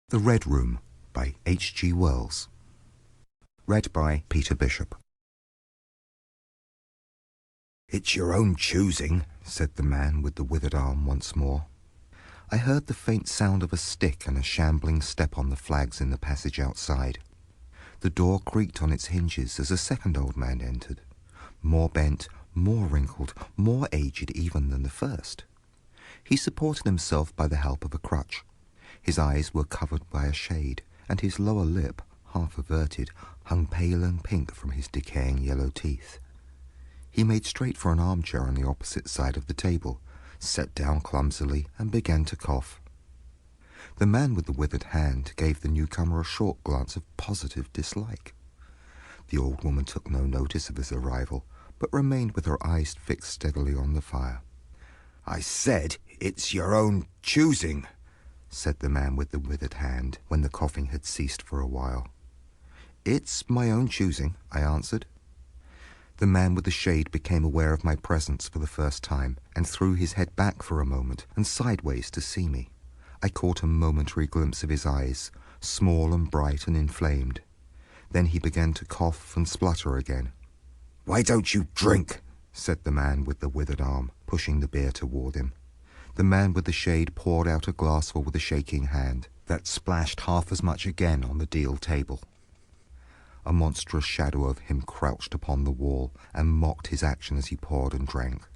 The Red Room by H.G. Wells. Read by Peter Bishop. "It's your own choosing," said the man with the withered arm once more. I heard the faint sound of a stick and a shambling step on the flags in the passage outside. The door creaked on its hinges as a second old man entered, more bent, more wrinkled, more aged even than the first. He supported himself by the help of a crutch. His eyes were covered by a shade, and his lower lip, half averted, hung pale and pink from his decaying yellow teeth. He made straight for an armchair on the opposite side of the table, sat down clumsily, and began to cough. The man with the withered hand gave the newcomer a short glance of positive dislike. The old woman took no notice of his arrival, but remained with her eyes fixed steadily on the fire. "I said it's your own choosing," said the man with the withered hand, when the coughing had ceased for a while. "It's my own choosing," I answered. The man with the shade became aware of my presence for the first time, and threw his head back for a moment and sideways to see me. I caught a momentary glimpse of his eyes, small and bright and inflamed. Then he began to cough and splutter again. "Why don't you drink?" said the man with the withered arm, pushing the beer toward him. The man with the shade poured out a glassful with a shaking hand that splashed half as much again on the deal table. A monstrous shadow of him crouched upon the wall and mocked his action as he poured and drank.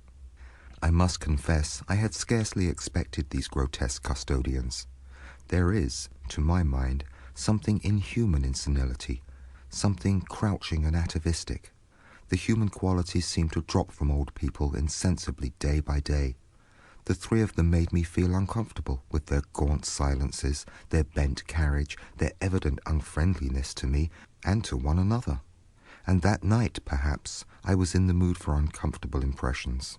I must confess I had scarcely expected these grotesque custodians. There is, to my mind, something inhuman in senility, something crouching and atavistic. The human qualities seem to drop from old people insensibly day by day. The three of them made me feel uncomfortable with their gaunt silences, their bent carriage, their evident unfriendliness to me and to one another. And that night, perhaps, I was in the mood for uncomfortable impressions.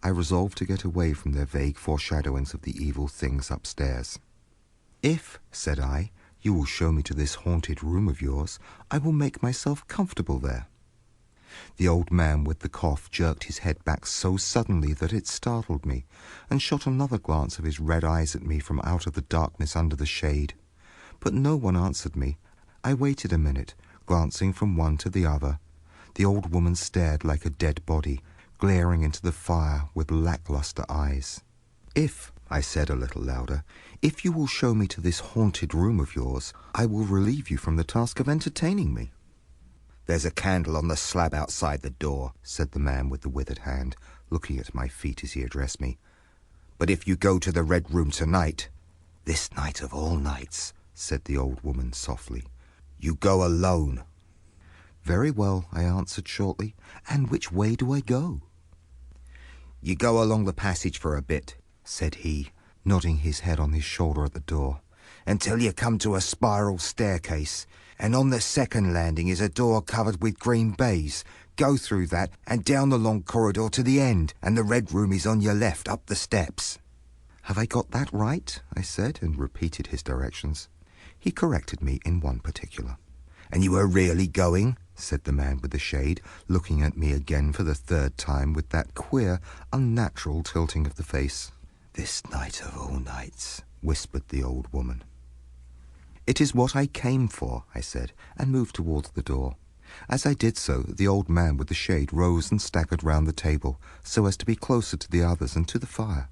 I resolved to get away from their vague foreshadowings of the evil things upstairs. "If," said I, "you will show me to this haunted room of yours, I will make myself comfortable there." The old man with the cough jerked his head back so suddenly that it startled me, and shot another glance of his red eyes at me from out of the darkness under the shade. But no one answered me. I waited a minute, glancing from one to the other. The old woman stared like a dead body, glaring into the fire with lackluster eyes. "If," I said a little louder, "if you will show me to this haunted room of yours, I will relieve you from the task of entertaining me." "There's a candle on the slab outside the door," said the man with the withered hand, looking at my feet as he addressed me. "But if you go to the Red Room tonight—" "This night of all nights," said the old woman softly, "you go alone." "Very well," I answered shortly. "And which way do I go?" "You go along the passage for a bit," said he, nodding his head on his shoulder at the door, "until you come to a spiral staircase, and on the second landing is a door covered with green baize. Go through that and down the long corridor to the end, and the Red Room is on your left up the steps." "Have I got that right?" I said, and repeated his directions. He corrected me in one particular. "And you are really going?" said the man with the shade, looking at me again for the third time with that queer, unnatural tilting of the face. "This night of all nights," whispered the old woman. "It is what I came for," I said, and moved towards the door. As I did so, the old man with the shade rose and staggered round the table, so as to be closer to the others and to the fire.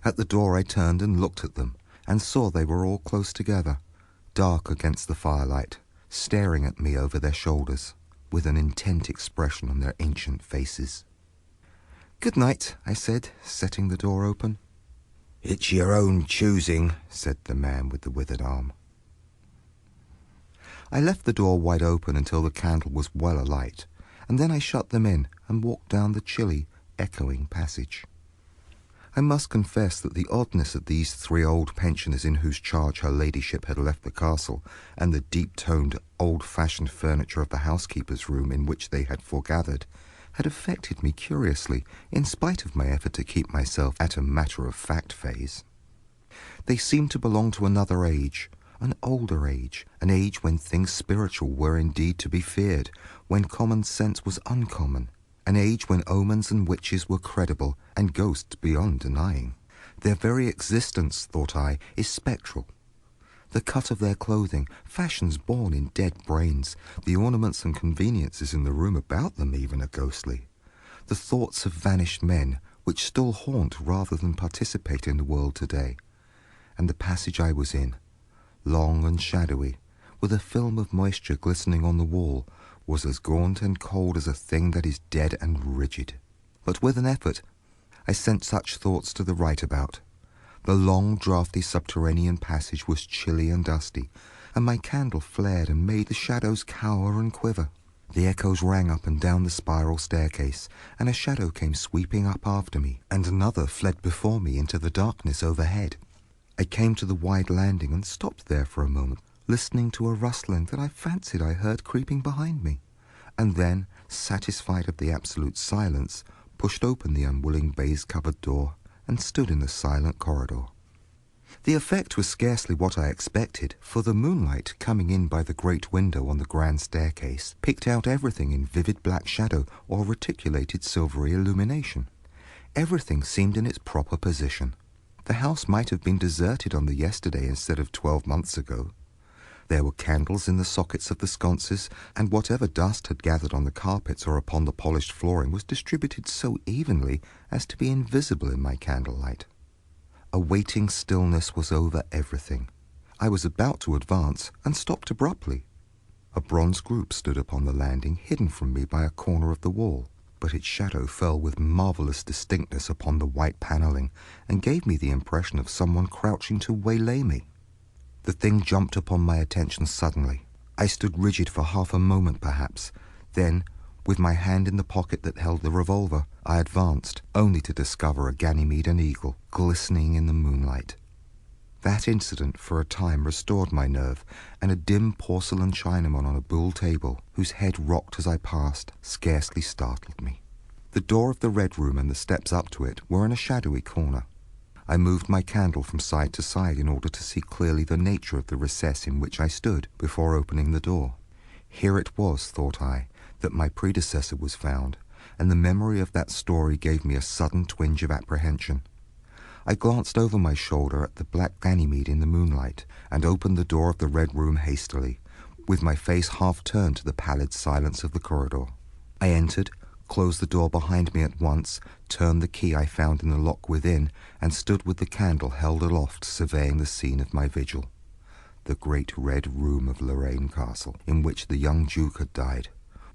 At the door I turned and looked at them, and saw they were all close together, dark against the firelight, staring at me over their shoulders, with an intent expression on their ancient faces. "Good night," I said, setting the door open. "It's your own choosing," said the man with the withered arm. I left the door wide open until the candle was well alight, and then I shut them in and walked down the chilly, echoing passage. I must confess that the oddness of these three old pensioners in whose charge her ladyship had left the castle, and the deep-toned, old-fashioned furniture of the housekeeper's room in which they had foregathered, had affected me curiously, in spite of my effort to keep myself at a matter-of-fact phase. They seemed to belong to another age, an older age, an age when things spiritual were indeed to be feared, when common sense was uncommon, an age when omens and witches were credible, and ghosts beyond denying. Their very existence, thought I, is spectral. The cut of their clothing, fashions born in dead brains, the ornaments and conveniences in the room about them even are ghostly. The thoughts of vanished men, which still haunt rather than participate in the world today. And the passage I was in, long and shadowy, with a film of moisture glistening on the wall, was as gaunt and cold as a thing that is dead and rigid. But with an effort, I sent such thoughts to the right about. The long, draughty subterranean passage was chilly and dusty, and my candle flared and made the shadows cower and quiver. The echoes rang up and down the spiral staircase, and a shadow came sweeping up after me, and another fled before me into the darkness overhead. I came to the wide landing and stopped there for a moment, listening to a rustling that I fancied I heard creeping behind me, and then, satisfied of the absolute silence, pushed open the unwilling baize-covered door and stood in the silent corridor. The effect was scarcely what I expected, for the moonlight coming in by the great window on the grand staircase picked out everything in vivid black shadow or reticulated silvery illumination. Everything seemed in its proper position. The house might have been deserted on the yesterday instead of 12 months ago. There were candles in the sockets of the sconces, and whatever dust had gathered on the carpets or upon the polished flooring was distributed so evenly as to be invisible in my candlelight. A waiting stillness was over everything. I was about to advance and stopped abruptly. A bronze group stood upon the landing, hidden from me by a corner of the wall, but its shadow fell with marvelous distinctness upon the white panelling and gave me the impression of someone crouching to waylay me. The thing jumped upon my attention suddenly. I stood rigid for half a moment perhaps. Then, with my hand in the pocket that held the revolver, I advanced, only to discover a Ganymede and eagle glistening in the moonlight. That incident for a time restored my nerve, and a dim porcelain Chinaman on a buhl table, whose head rocked as I passed, scarcely startled me. The door of the Red Room and the steps up to it were in a shadowy corner. I moved my candle from side to side in order to see clearly the nature of the recess in which I stood before opening the door. Here it was, thought I, that my predecessor was found, and the memory of that story gave me a sudden twinge of apprehension. I glanced over my shoulder at the black Ganymede in the moonlight, and opened the door of the Red Room hastily, with my face half turned to the pallid silence of the corridor. I entered, closed the door behind me at once, turned the key I found in the lock within, and stood with the candle held aloft surveying the scene of my vigil. The great red room of Lorraine Castle, in which the young Duke had died,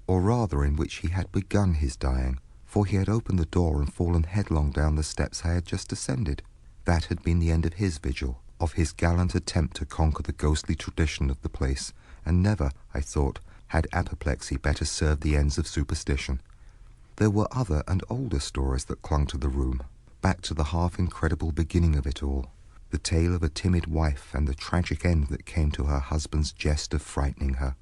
or rather in which he had begun his dying, for he had opened the door and fallen headlong down the steps I had just ascended. That had been the end of his vigil, of his gallant attempt to conquer the ghostly tradition of the place, and never, I thought, had apoplexy better served the ends of superstition. There were other and older stories that clung to the room, back to the half-incredible beginning of it all, the tale of a timid wife and the tragic end that came to her husband's jest of frightening her.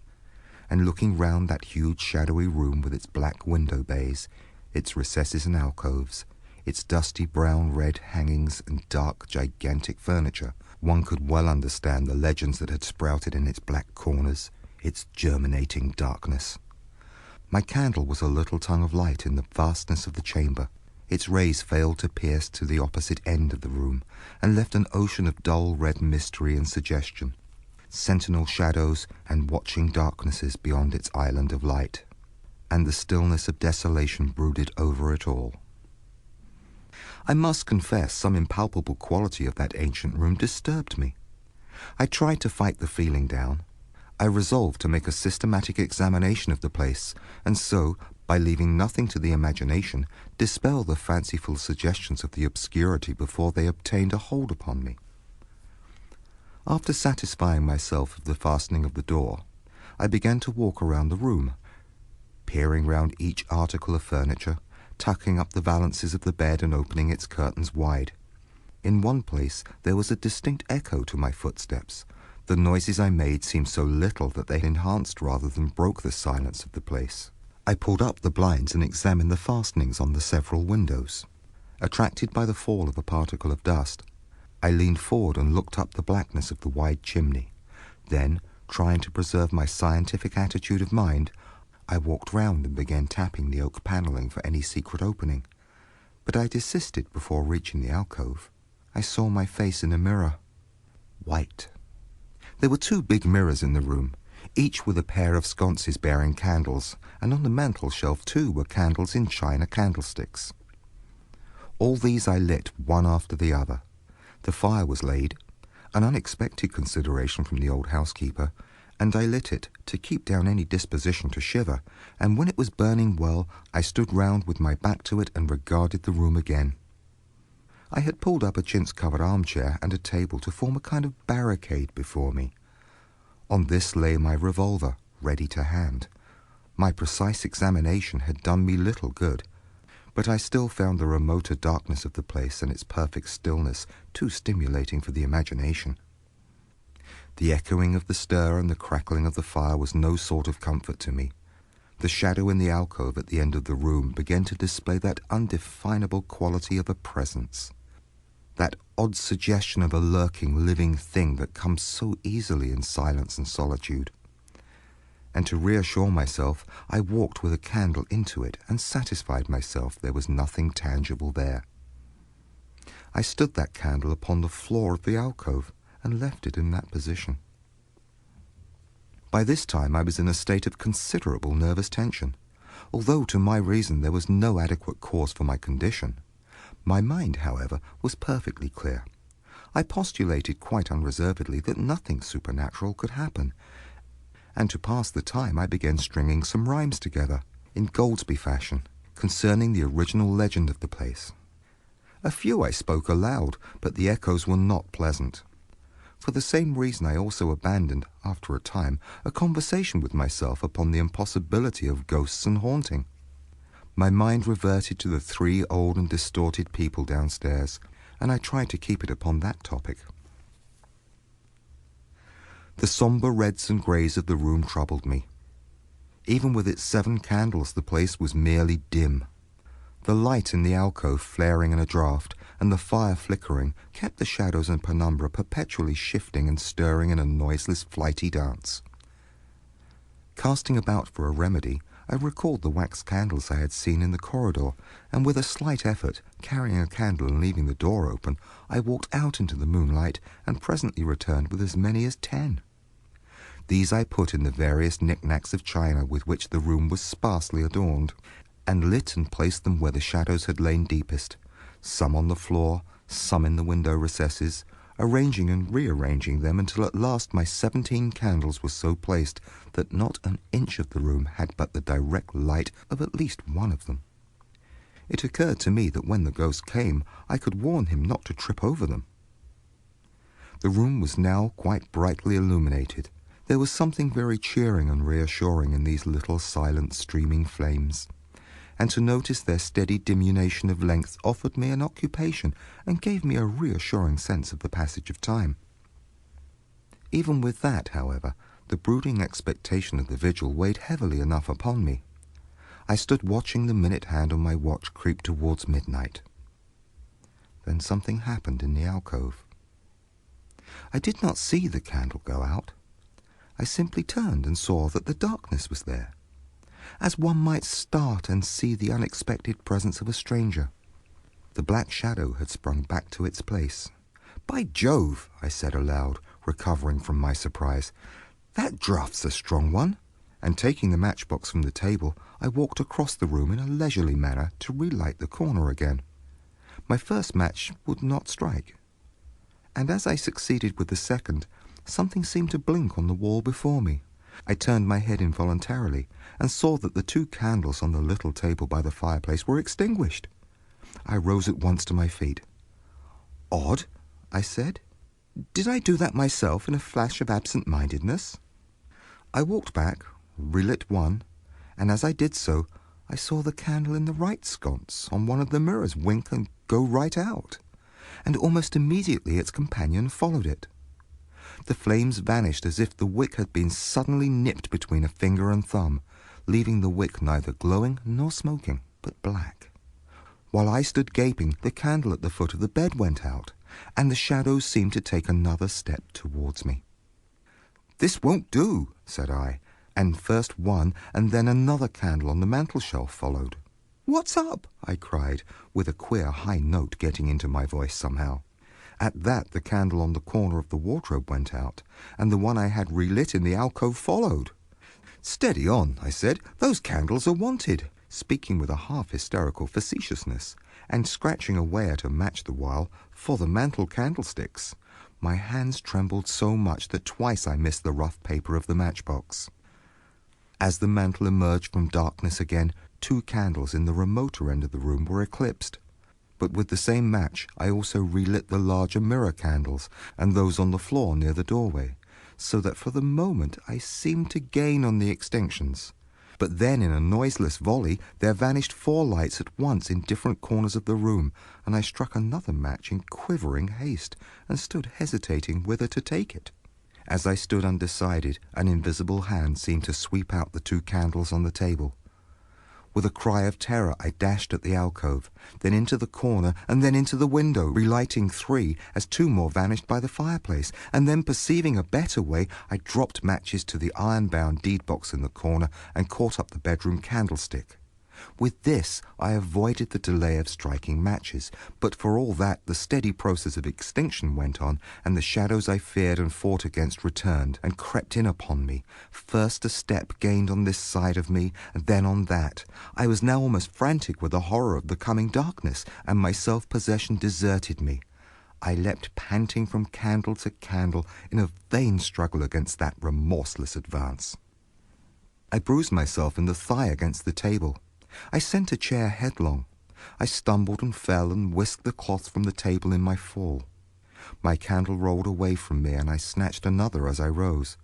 And looking round that huge shadowy room with its black window bays, its recesses and alcoves, its dusty brown-red hangings and dark, gigantic furniture, one could well understand the legends that had sprouted in its black corners, its germinating darkness. My candle was a little tongue of light in the vastness of the chamber. Its rays failed to pierce to the opposite end of the room, and left an ocean of dull red mystery and suggestion, sentinel shadows and watching darknesses beyond its island of light, and the stillness of desolation brooded over it all. I must confess some impalpable quality of that ancient room disturbed me. I tried to fight the feeling down. I resolved to make a systematic examination of the place, and so, by leaving nothing to the imagination, dispel the fanciful suggestions of the obscurity before they obtained a hold upon me. After satisfying myself of the fastening of the door, I began to walk around the room, peering round each article of furniture, tucking up the valances of the bed and opening its curtains wide. In one place there was a distinct echo to my footsteps. The noises I made seemed so little that they enhanced rather than broke the silence of the place. I pulled up the blinds and examined the fastenings on the several windows. Attracted by the fall of a particle of dust, I leaned forward and looked up the blackness of the wide chimney. Then, trying to preserve my scientific attitude of mind, I walked round and began tapping the oak panelling for any secret opening. But I desisted before reaching the alcove. I saw my face in a mirror. White. There were 2 big mirrors in the room, each with a pair of sconces bearing candles, and on the mantel shelf too were candles in china candlesticks. All these I lit one after the other. The fire was laid, an unexpected consideration from the old housekeeper, and I lit it to keep down any disposition to shiver, and when it was burning well, I stood round with my back to it and regarded the room again. I had pulled up a chintz-covered armchair and a table to form a kind of barricade before me. On this lay my revolver, ready to hand. My precise examination had done me little good, but I still found the remoter darkness of the place and its perfect stillness too stimulating for the imagination. The echoing of the stir and the crackling of the fire was no sort of comfort to me. The shadow in the alcove at the end of the room began to display that undefinable quality of a presence, that odd suggestion of a lurking, living thing that comes so easily in silence and solitude. And to reassure myself, I walked with a candle into it and satisfied myself there was nothing tangible there. I stood that candle upon the floor of the alcove and left it in that position. By this time I was in a state of considerable nervous tension, although to my reason there was no adequate cause for my condition. My mind, however, was perfectly clear. I postulated quite unreservedly that nothing supernatural could happen, and to pass the time I began stringing some rhymes together, in Goldsby fashion, concerning the original legend of the place. A few I spoke aloud, but the echoes were not pleasant. For the same reason I also abandoned, after a time, a conversation with myself upon the impossibility of ghosts and haunting. My mind reverted to the 3 old and distorted people downstairs, and I tried to keep it upon that topic. The sombre reds and greys of the room troubled me. Even with its 7 candles, the place was merely dim. The light in the alcove flaring in a draught, and the fire flickering, kept the shadows and penumbra perpetually shifting and stirring in a noiseless, flighty dance. Casting about for a remedy, I recalled the wax candles I had seen in the corridor, and with a slight effort, carrying a candle and leaving the door open, I walked out into the moonlight and presently returned with as many as 10. These I put in the various knick-knacks of china with which the room was sparsely adorned, and lit and placed them where the shadows had lain deepest, some on the floor, some in the window recesses, arranging and rearranging them until at last my 17 candles were so placed that not an inch of the room had but the direct light of at least one of them. It occurred to me that when the ghost came, I could warn him not to trip over them. The room was now quite brightly illuminated. There was something very cheering and reassuring in these little silent streaming flames, and to notice their steady diminution of length offered me an occupation and gave me a reassuring sense of the passage of time. Even with that, however, the brooding expectation of the vigil weighed heavily enough upon me. I stood watching the minute hand on my watch creep towards midnight. Then something happened in the alcove. I did not see the candle go out. I simply turned and saw that the darkness was there, as one might start and see the unexpected presence of a stranger. The black shadow had sprung back to its place. "By Jove," I said aloud, recovering from my surprise, "that draft's a strong one." And taking the matchbox from the table, I walked across the room in a leisurely manner to relight the corner again. My first match would not strike, and as I succeeded with the second, something seemed to blink on the wall before me. I turned my head involuntarily and saw that the 2 candles on the little table by the fireplace were extinguished. I rose at once to my feet. "Odd," I said. "Did I do that myself in a flash of absent-mindedness?" I walked back, relit one, and as I did so, I saw the candle in the right sconce on one of the mirrors wink and go right out, and almost immediately its companion followed it. The flames vanished as if the wick had been suddenly nipped between a finger and thumb, leaving the wick neither glowing nor smoking, but black. While I stood gaping, the candle at the foot of the bed went out, and the shadows seemed to take another step towards me. "This won't do," said I, and first one and then another candle on the mantel-shelf followed. "What's up?" I cried, with a queer high note getting into my voice somehow. At that, the candle on the corner of the wardrobe went out, and the one I had relit in the alcove followed. "Steady on," I said. "Those candles are wanted," speaking with a half-hysterical facetiousness, and scratching away at a match the while, for the mantel candlesticks. My hands trembled so much that twice I missed the rough paper of the matchbox. As the mantel emerged from darkness again, 2 candles in the remoter end of the room were eclipsed. But with the same match, I also relit the larger mirror candles and those on the floor near the doorway, so that for the moment I seemed to gain on the extinctions. But then in a noiseless volley there vanished 4 lights at once in different corners of the room, and I struck another match in quivering haste, and stood hesitating whither to take it. As I stood undecided, an invisible hand seemed to sweep out the 2 candles on the table. With a cry of terror I dashed at the alcove, then into the corner, and then into the window, relighting 3 as 2 more vanished by the fireplace, and then perceiving a better way, I dropped matches to the iron-bound deed-box in the corner and caught up the bedroom candlestick. With this I avoided the delay of striking matches, but for all that the steady process of extinction went on, and the shadows I feared and fought against returned and crept in upon me. First a step gained on this side of me, and then on that. I was now almost frantic with the horror of the coming darkness, and my self-possession deserted me. I leapt panting from candle to candle in a vain struggle against that remorseless advance. I bruised myself in the thigh against the table. I sent a chair headlong. I stumbled and fell and whisked the cloth from the table in my fall. My candle rolled away from me, and I snatched another as I rose.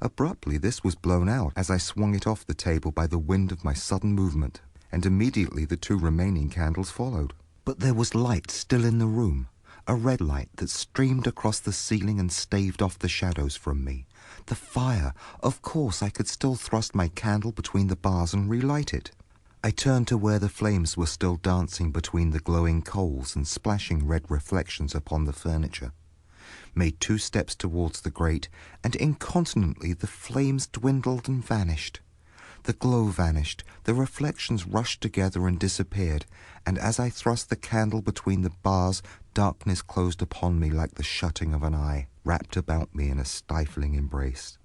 Abruptly this was blown out as I swung it off the table by the wind of my sudden movement, and immediately the 2 remaining candles followed. But there was light still in the room, a red light that streamed across the ceiling and staved off the shadows from me. The fire! Of course I could still thrust my candle between the bars and relight it. I turned to where the flames were still dancing between the glowing coals and splashing red reflections upon the furniture, made 2 steps towards the grate, and incontinently the flames dwindled and vanished. The glow vanished, the reflections rushed together and disappeared, and as I thrust the candle between the bars, darkness closed upon me like the shutting of an eye, wrapped about me in a stifling embrace,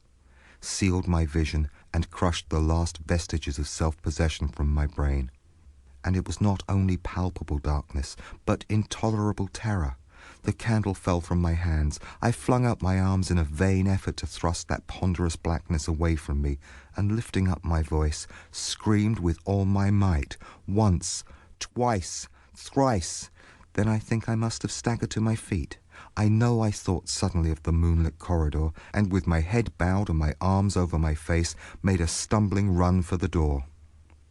sealed my vision, and crushed the last vestiges of self-possession from my brain. And it was not only palpable darkness, but intolerable terror. The candle fell from my hands. I flung out my arms in a vain effort to thrust that ponderous blackness away from me, and lifting up my voice, screamed with all my might, once, twice, thrice. Then I think I must have staggered to my feet. I know I thought suddenly of the moonlit corridor, and with my head bowed and my arms over my face, made a stumbling run for the door.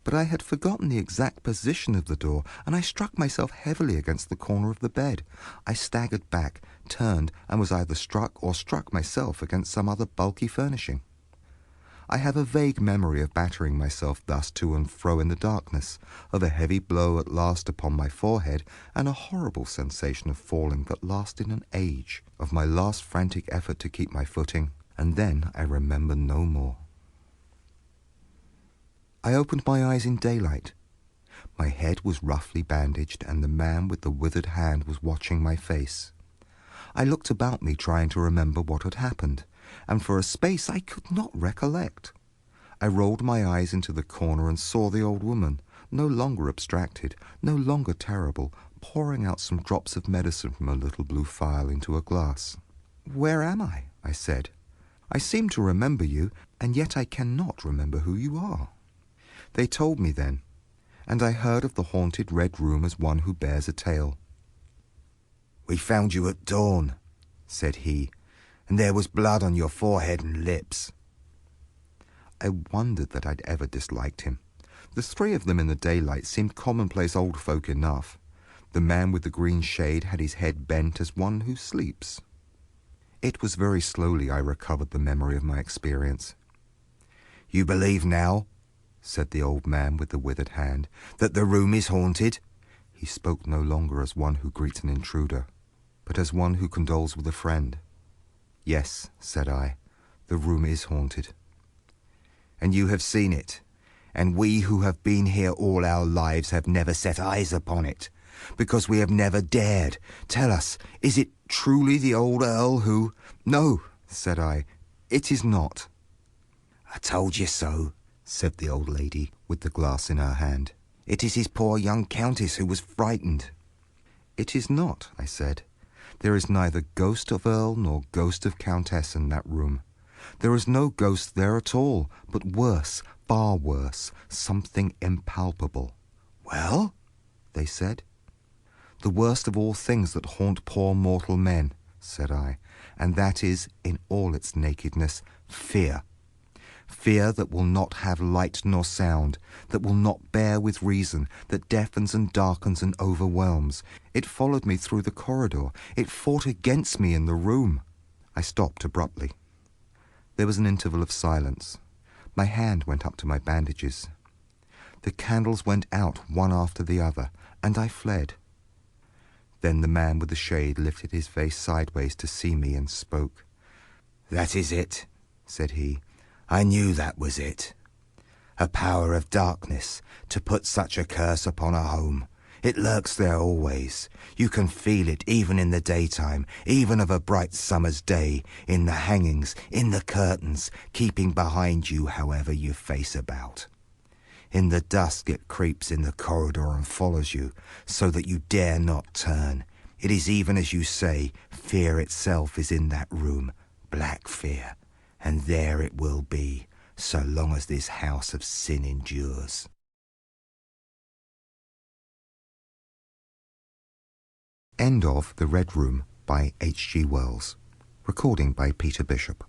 But I had forgotten the exact position of the door, and I struck myself heavily against the corner of the bed. I staggered back, turned, and was either struck or struck myself against some other bulky furnishing. I have a vague memory of battering myself thus to and fro in the darkness, of a heavy blow at last upon my forehead, and a horrible sensation of falling that lasted an age, of my last frantic effort to keep my footing, and then I remember no more. I opened my eyes in daylight. My head was roughly bandaged, and the man with the withered hand was watching my face. I looked about me, trying to remember what had happened, and for a space I could not recollect. I rolled my eyes into the corner and saw the old woman, no longer abstracted, no longer terrible, pouring out some drops of medicine from a little blue phial into a glass. "Where am I?" I said. "I seem to remember you, and yet I cannot remember who you are." They told me then, and I heard of the haunted red room as one who bears a tale. "We found you at dawn," said he, "and there was blood on your forehead and lips." I wondered that I'd ever disliked him. The 3 of them in the daylight seemed commonplace old folk enough. The man with the green shade had his head bent as one who sleeps. It was very slowly I recovered the memory of my experience. "You believe now," said the old man with the withered hand, "that the room is haunted?" He spoke no longer as one who greets an intruder, but as one who condoles with a friend. "Yes," said I, "the room is haunted." "And you have seen it, and we who have been here all our lives have never set eyes upon it, because we have never dared. Tell us, is it truly the old Earl who—" "No," said I, "it is not." "I told you so," said the old lady, with the glass in her hand. "It is his poor young countess who was frightened." "It is not," I said. "There is neither ghost of Earl nor ghost of Countess in that room. There is no ghost there at all, but worse, far worse, something impalpable." "Well?" they said. "The worst of all things that haunt poor mortal men," said I, "and that is, in all its nakedness, fear. Fear that will not have light nor sound, that will not bear with reason, that deafens and darkens and overwhelms. It followed me through the corridor. It fought against me in the room." I stopped abruptly. There was an interval of silence. My hand went up to my bandages. The candles went out one after the other, and I fled. Then the man with the shade lifted his face sideways to see me and spoke. "That is it," said he. "I knew that was it. A power of darkness to put such a curse upon a home. It lurks there always. You can feel it even in the daytime, even of a bright summer's day, in the hangings, in the curtains, keeping behind you however you face about. In the dusk it creeps in the corridor and follows you, so that you dare not turn. It is even as you say, fear itself is in that room, black fear, and there it will be, so long as this house of sin endures." End of The Red Room by H.G. Wells. Recording by Peter Bishop.